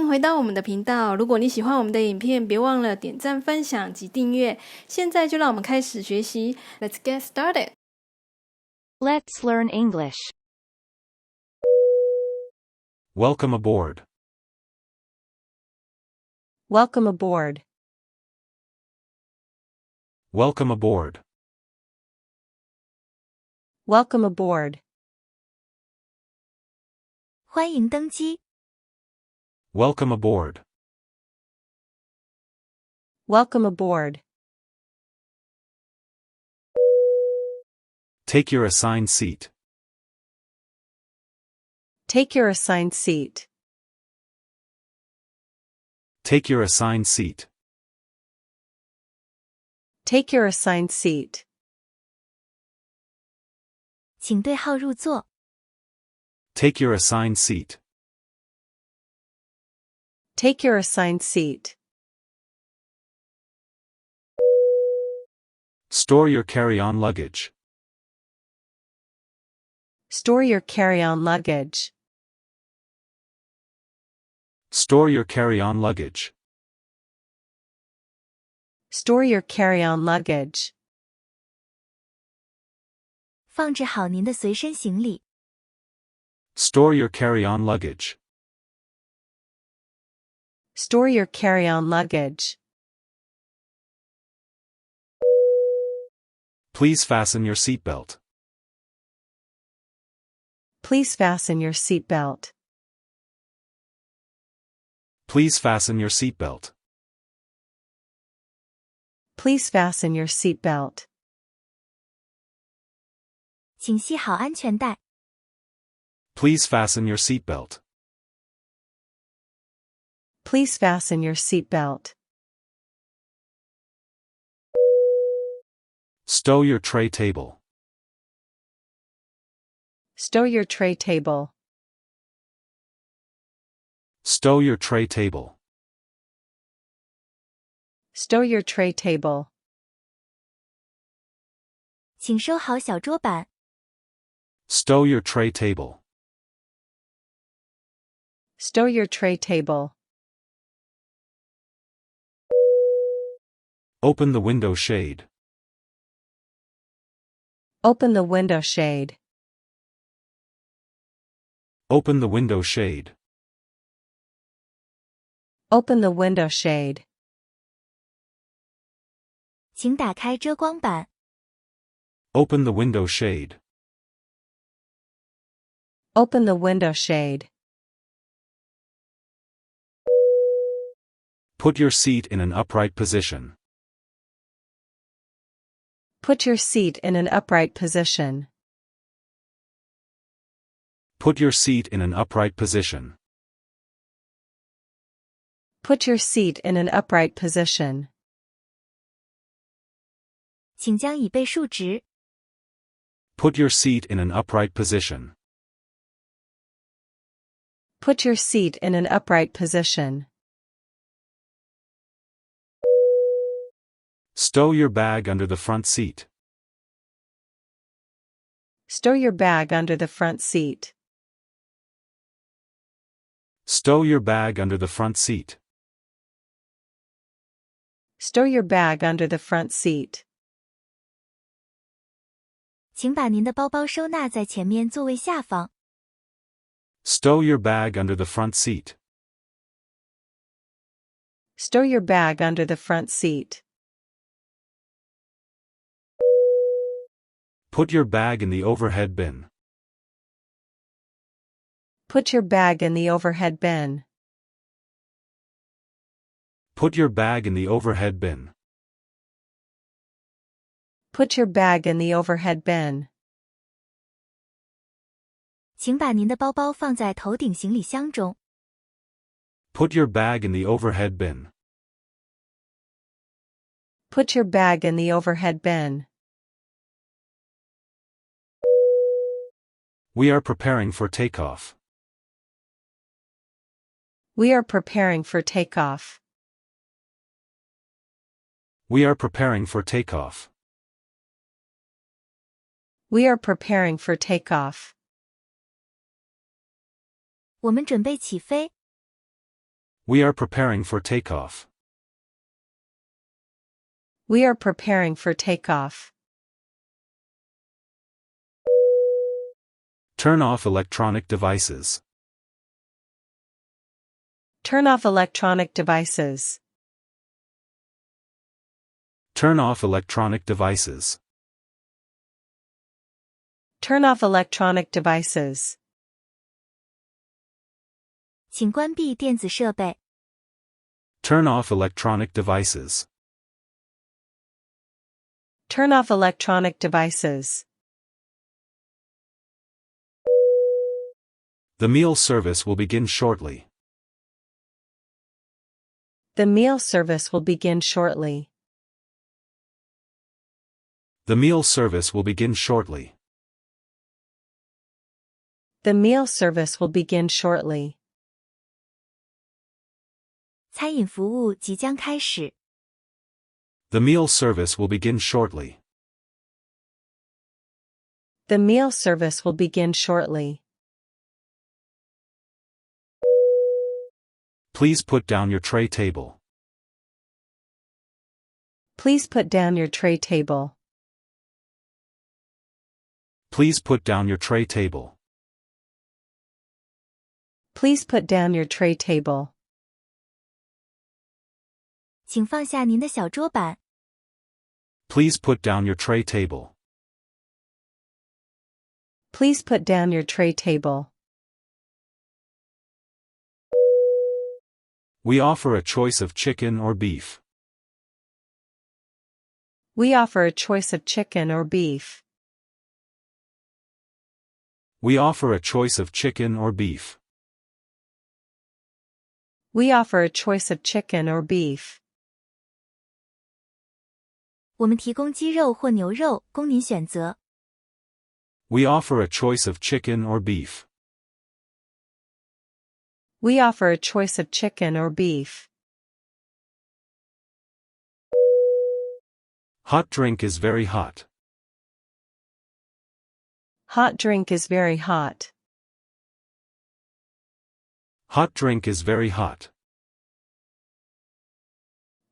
迎回到我们的频道。如果你喜欢我们的影片，别忘了点赞、分享及订阅。现在就让我们开始学习。Let's get started. Let's learn English. Welcome aboard. Welcome aboard. Welcome aboard. Welcome aboard. 欢迎登机。Welcome aboard. Welcome aboard. Take your assigned seat. Take your assigned seat. Take your assigned seat. Take your assigned seat. 请对号入座。Take your assigned seat. Take your assigned seat. Store your carry-on luggage. Store your carry-on luggage. Store your carry-on luggage. Store your carry-on luggage. 放置好您的随身行李。Store your carry-on luggage. Store your carry-on luggage. Please fasten your seatbelt. Please fasten your seatbelt. Please fasten your seatbelt. Please fasten your seatbelt. 请系好安全带。Please fasten your seatbelt. Please fasten your seatbelt. Stow your tray table. Stow your tray table. Stow your tray table. Stow your tray table. 请收好小桌板。Stow your tray table. Stow your tray table. Open the window shade. Open the window shade. Open the window shade. Open the window shade. 请打开遮光板。Open the window shade. Open the window shade. Put your seat in an upright position. Put your seat in an upright position. Put your seat in an upright position. Put your seat in an upright position. 请将椅背竖直。Put your seat in an upright position. Put your seat in an upright position. Stow your bag under the front seat. Stow your bag under the front seat. Stow your bag under the front seat. Stow your bag under the front seat. 请把您的包包收纳在前面座位下方。Stow your bag under the front seat. Stow your bag under the front seat. Put your bag in the overhead bin. Put your bag in the overhead bin. Put your bag in the overhead bin. Put your bag in the overhead bin. 请把您的包包放在头顶行李箱中。Put your bag in the overhead bin. Put your bag in the overhead bin. We are preparing for takeoff. We are preparing for takeoff. We are preparing for takeoff. We are preparing for takeoff. 我们准备起飞。We are preparing for takeoff. We are preparing for takeoff. Turn off electronic devices. Turn off electronic devices. Turn off electronic devices. Turn off electronic devices. 请关闭电子设备。Turn off electronic devices. Turn off electronic devices. The meal service will begin shortly. The meal service will begin shortly. The meal service will begin shortly. The meal service will begin shortly. 餐饮服务即将开始。The meal service will begin shortly. The meal service will begin shortly. Please put down your tray table. Please put down your tray table. Please put down your tray table. Please put down your tray table. 请放下您的小桌板。Please put down your tray table. Please put down your tray table. We offer a choice of chicken or beef. We offer a choice of chicken or beef. We offer a choice of chicken or beef. We offer a choice of chicken or beef. 我们提供鸡肉或牛肉，供您选择。We offer a choice of chicken or beef. We offer a choice of chicken or beef. Hot drink is very hot. Hot drink is very hot. Hot drink is very hot.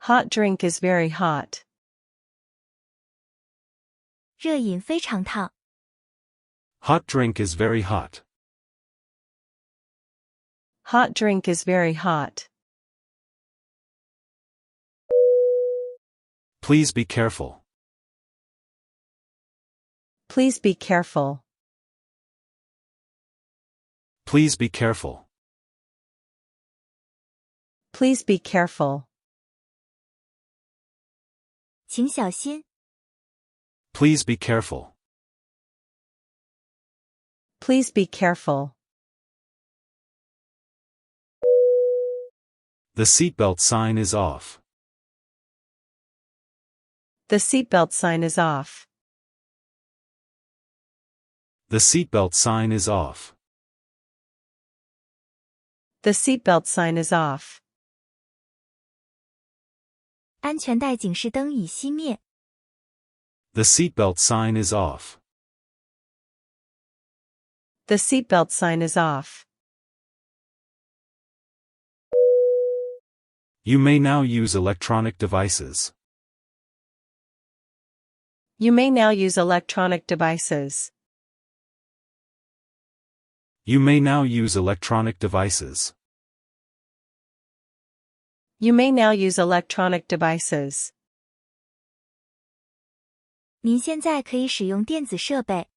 Hot drink is very hot. 热饮非常烫。Hot drink is very hot. Hot drink is very hot. Please be careful. Please be careful. Please be careful. Please be careful. 请小心。Please be careful. Please be careful. The seatbelt sign is off. The seatbelt sign is off. The seatbelt sign is off. The seatbelt sign is off. 安全带警示灯已熄灭。The seatbelt sign is off. The seatbelt sign is off. You may now use electronic devices. You may now use electronic devices. You may now use electronic devices. You may now use electronic devices. 您现在可以使用电子设备。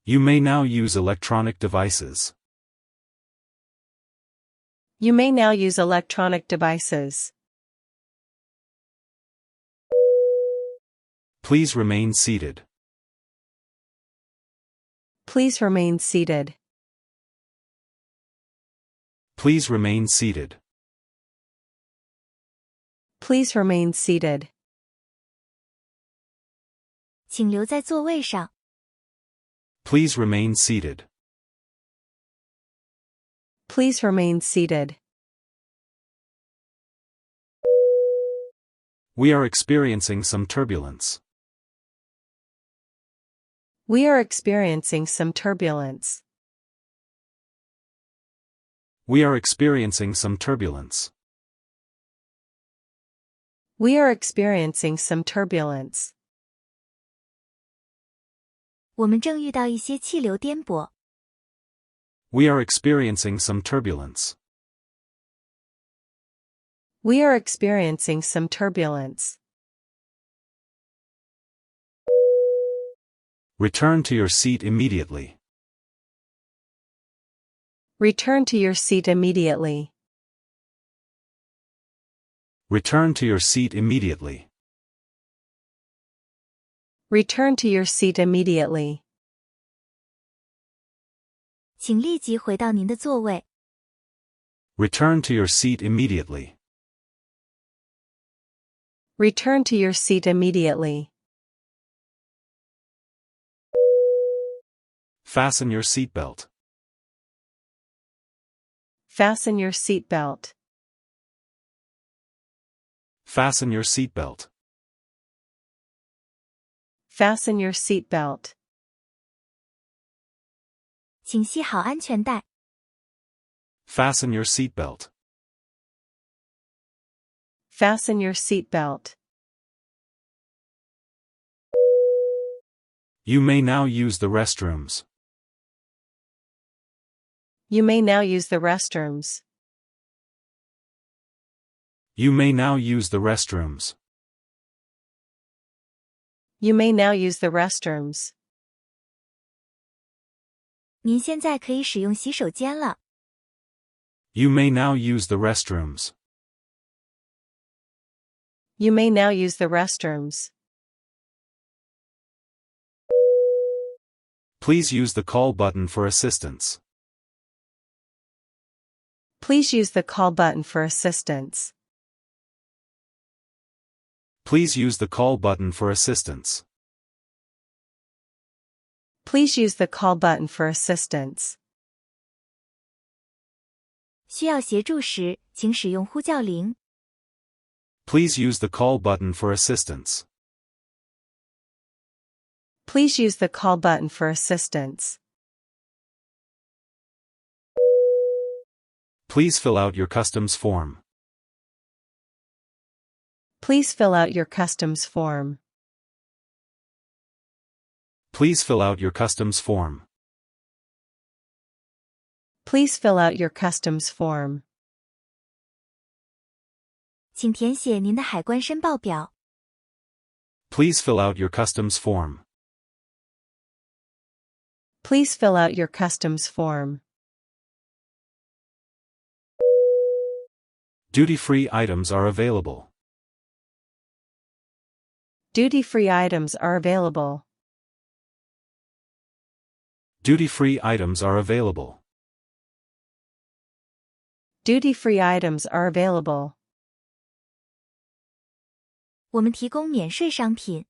You may now use electronic devices. You may now use electronic devices. Please remain seated. Please remain seated. Please remain seated. Please remain seated. 请留在座位上。Please remain seated. Please remain seated. We are experiencing some turbulence. We are experiencing some turbulence. We are experiencing some turbulence. We are experiencing some turbulence. 我们正遇到一些气流颠簸。We are experiencing some turbulence. We are experiencing some turbulence. Return to your seat immediately. Return to your seat immediately. Return to your seat immediately. Return to your seat immediately. 请立即回到您的座位。Return to your seat immediately. Return to your seat immediately. Fasten your seatbelt. Fasten your seatbelt. Fasten your seatbelt. Fasten your seatbelt. 请系好安全带。Fasten your seatbelt. Fasten your seatbelt. You may now use the restrooms. You may now use the restrooms. You may now use the restrooms. You may now use the restrooms. 您现在可以使用洗手间了。You may now use the restrooms. You may now use the restrooms. Please use the call button for assistance. Please use the call button for assistance. Please use the call button for assistance. Please use the call button for assistance. 需要协助时，请使用呼叫铃。Please use the call button for assistance. Please use the call button for assistance. Please fill out your customs form. Please fill out your customs form. Please fill out your customs form. Please fill out your customs form. 请填写您的海关申报表。Please fill out your customs form. Please fill out your customs form. Duty-free items are available. Duty-free items are available. Duty-free items are available. Duty-free items are available. 我们提供免税商品。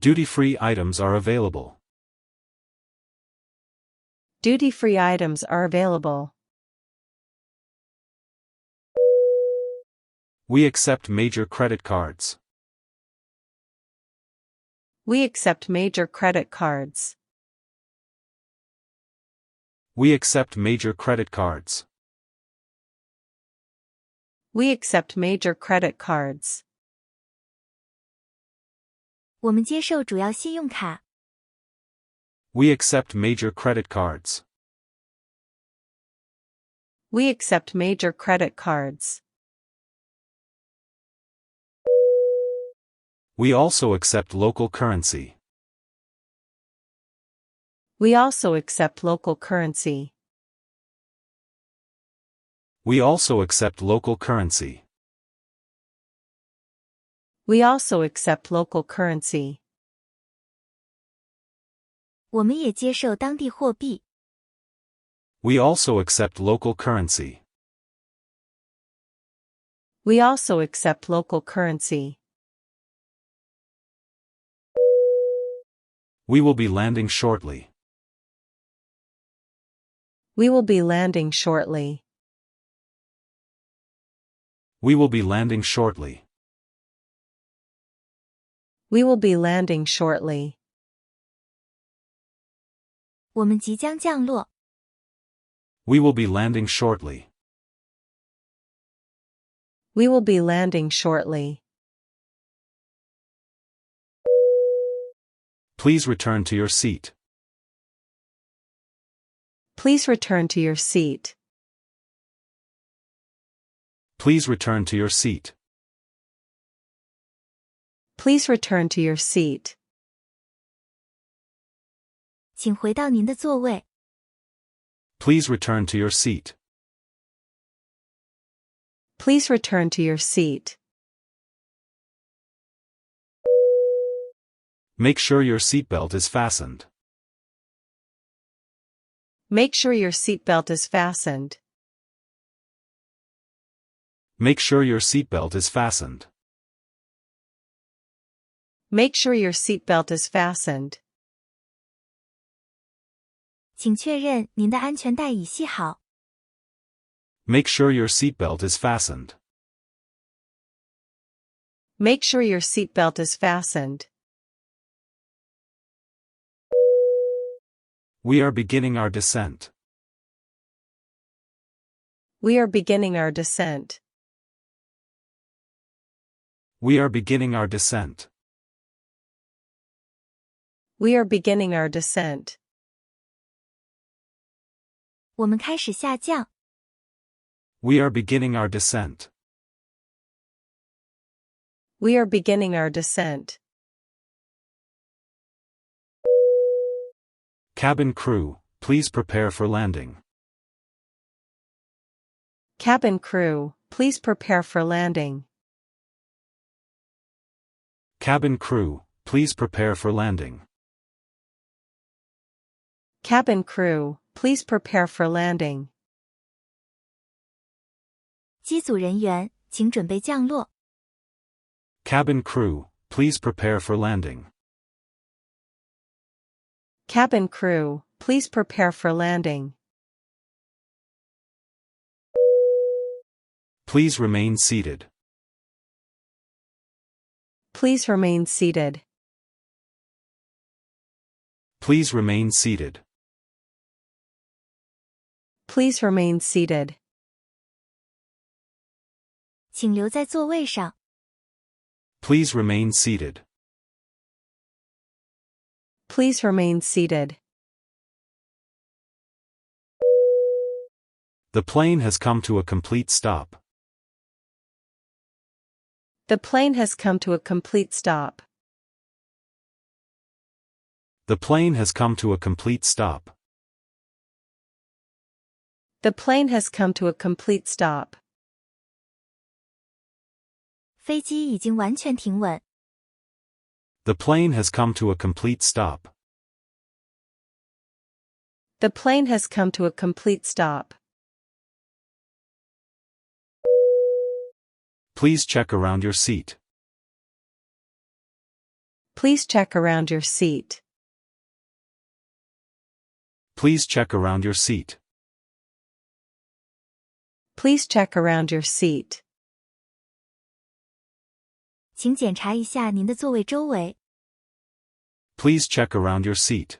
Duty-free items are available. Duty-free items are available. We accept major credit cards. We accept major credit cards. We accept major credit cards. We accept major credit cards. 我们接受主要信用卡。We accept major credit cards. We accept major credit cards. We also accept local currency. We also accept local currency. We also accept local currency. We also accept local currency. 我们也接受当地货币。We also accept local currency. We also accept local currency. We will be landing shortly. We will be landing shortly. We will be landing shortly. We will be landing shortly. 我们即将降落。We will be landing shortly. We will be landing shortly. Please return to your seat. Please return to your seat. Please return to your seat. Please return to your seat. 请回到您的座位。Please return to your seat. Please return to your seat. Make sure your seatbelt is fastened. Make sure your seatbelt is fastened. Make sure your seatbelt is fastened. Make sure your seatbelt is fastened. 请确认您的安全带已系好。Make sure your seatbelt is fastened. Make sure your seatbelt is fastened. We are beginning our descent. We are beginning our descent. We are beginning our descent. We are beginning our descent. 我们开始下降。We are beginning our descent. We are beginning our descent. Cabin crew, please prepare for landing. Cabin crew, please prepare for landing. Cabin crew, please prepare for landing. Cabin crew, please prepare for landing. 机组人员，请准备降落。Cabin crew, please prepare for landing. Cabin crew, please prepare for landing. Please remain seated. Please remain seated. Please remain seated. Please remain seated. 请留在座位上。Please remain seated. Please remain seated. The plane has come to a complete stop. The plane has come to a complete stop. The plane has come to a complete stop. The plane has come to a complete stop. 飞机已经完全停稳。The plane has come to a complete stop. The plane has come to a complete stop. Please check around your seat. Please check around your seat. Please check around your seat. Please check around your seat. 请检查一下您的座位周围。Please check around your seat.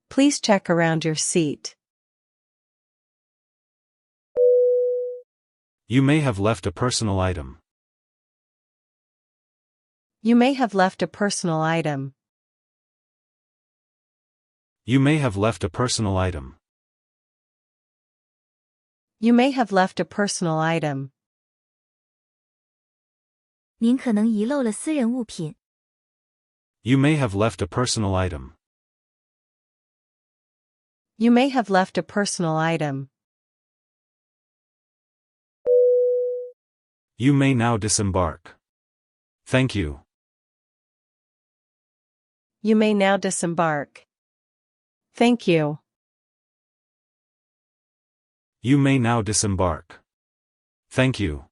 Please check around your seat. You may have left a personal item. You may have left a personal item. You may have left a personal item. You may have left a personal item. 您可能遗漏了私人物品。You may have left a personal item. You may have left a personal item. You may now disembark. Thank you. You may now disembark. Thank you. You may now disembark. Thank you.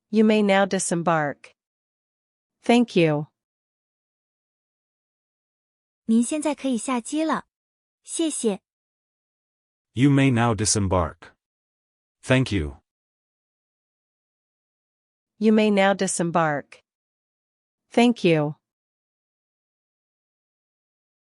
You may now disembark. Thank you. 您现在可以下机了。谢谢。You may now disembark. Thank you. You may now disembark. Thank you.